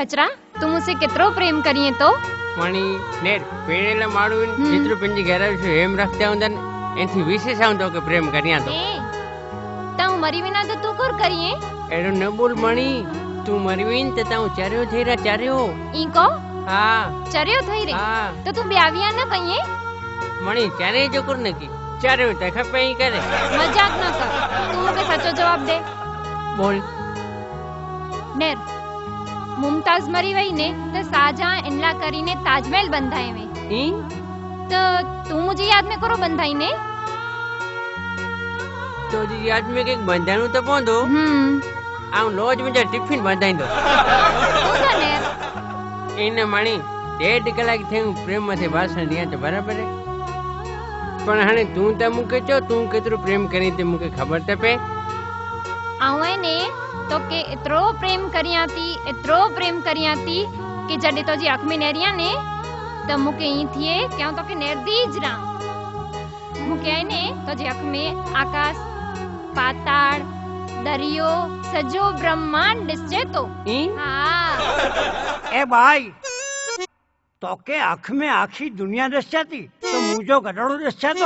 कचरा तू मुझसे कितरो प्रेम करिए तो मणी नेर पेणेला माडून जितरो पिंजी घेराव छे एम रखता हुंदन एथी विशेष आउं तो के प्रेम करिया तो ए ताऊ मरी विना तो तू कोर करिए एडो न बोल मणी तू मरवीन ते ताऊ चर्यो थईरा चर्यो ईको हां चर्यो थई रे हां तो तू ब्याविया न कहिए मणी चरे जो कर नकी चर्यो त खपे ही करे मजाक न कर तू मुके सच्चो जवाब दे बोल नेर मुमताज मरी वई ने तो शाहजहां इनला करीने ताजमहल बंधाए वे ई तो तू मुझे याद में करो बंधाई ने तो जी याद में के बंधाणु तो पोंदो आउं लोज में टिफिन बंधाई दो तू नेर इन मणी 1.5 कलाक थे प्रेम में भाषण दिया तो बराबर है पण हणे तू त मुके चो तू केतरो प्रेम करी ते मुके खबर त पे आवे ने तो के इतरो प्रेम करिया थी कि जडे तो जी आंख में नेरिया ने तो मुके ई थिए क्यों तो के नेरदीज रा मुके ने तो जी आंख में आकाश पाताल दरियो सजो ब्रह्मांड दिसजे तो हां ए भाई तो के आँख में आखी दुनिया दस जाती तो मुझो गडड़ो दस जातो